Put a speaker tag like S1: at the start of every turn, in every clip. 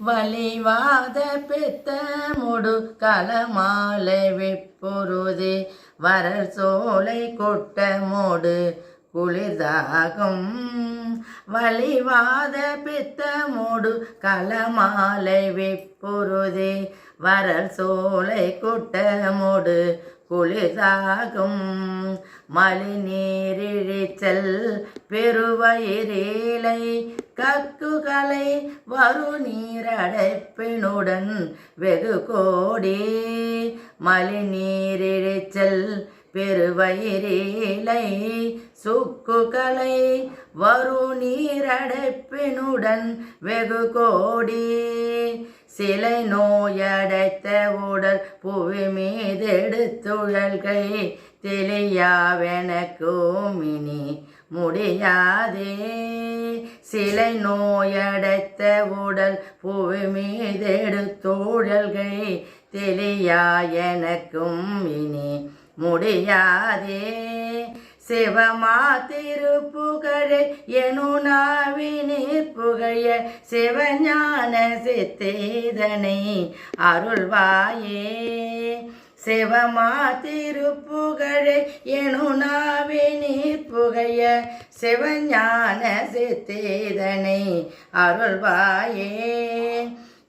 S1: வலிவாத பெத்த முடு களமாலை வெப்பொருதே வரர் சோலை கொட்ட மோடு குளிர்தாகும். வலிவாத பித்த மூடு களமாலை வெப்பொருதே வரல் சோலை கொட்ட மோடு குளிர்தாகும். மலி நீரிழிச்சல் பெருவயிரேலை கக்குகளை வரு நீரடைப்பினுடன் வெகு கோடி. மலி நீரிழிச்சல் பெருவயிரேலை சுக்குகளை வரு நீரடைப்பினுடன் வெகு கோடி. சிலை நோயடைத்த உடல் புவி மீதெடுத்துழல்கை தெளியாவெனக்கும் இனி முடியாதே. சிலை நோயடைத்த உடல் புவி மீதெடுத்துழல்கை தெளியா எனக்கும் இனி முடியாதே. சிவமா திருப்புகழை எனுநாவினீர் புகழ சிவஞான சித்தேதனை அருள்வாயே. சிவமா திருப்புகழை எனுநாவினீர் புகழ சிவஞான சித்தேதனை அருள்வாயே.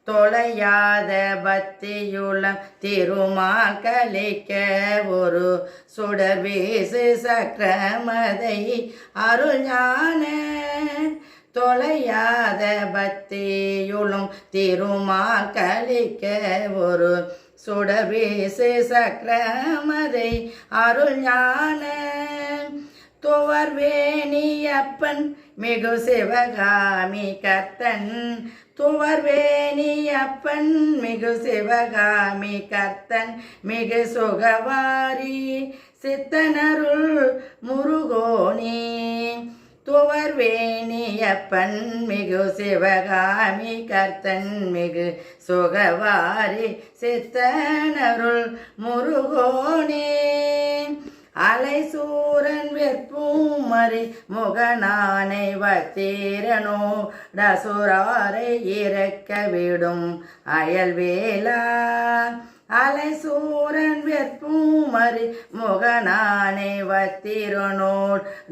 S1: தொலையாத பக்தியுளம் திருமால் கலிக்க ஒரு சுடர் வீசு சக்கரமதை அருள்ஞான. தொலையாத பக்தியுளும் திருமால் கலிக்க ஒரு சுடர் வீசு சக்கரமதை அருள்ஞான. துவர்வேணியப்பன் மிகு சிவகாமி கர்த்தன். துவர்வேணியப்பன் மிகு சிவகாமி கர்த்தன் மிகு சுகவாரி சித்தனருள் முருகோனி. துவர்வேணியப்பன் மிகு சிவகாமி கர்த்தன் மிகு சுகவாரி சித்தனருள் முருகோனே. அலை சூரன் வெற்பூமரி முகனானை வத்தீரனோ டசுராரை இறக்க விடும் அயல்வேலா. அலை சூரன் வெற்பூமரி முகனானை வத்திரனோ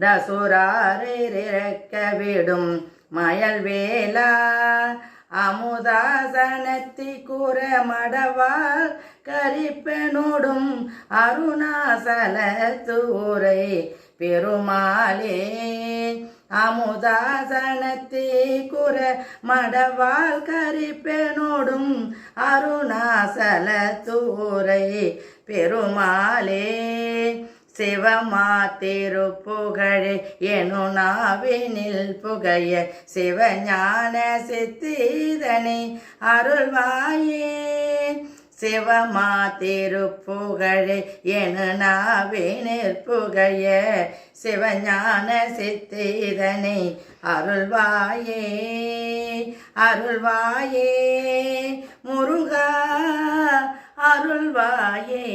S1: டசுராரை இறக்க விடும் மயல்வேலா. அமுதாசனத்தி கூற மடவால் கரிப்பெனோடும் அருணாசலத்தூரை பெருமாளே. அமுதாசனத்தி கூற மடவால் கரிப்பெனோடும் அருணாசலத்தூரை பெருமாளே. சிவமா திருப்புகழை எனுநாவினில் புகைய சிவஞான சித்தீதனை அருள்வாயே. சிவமா திருப்புகழை எனுநாவினில் புகைய சிவஞான சித்தீதனை அருள்வாயே. அருள்வாயே முருகா அருள்வாயே.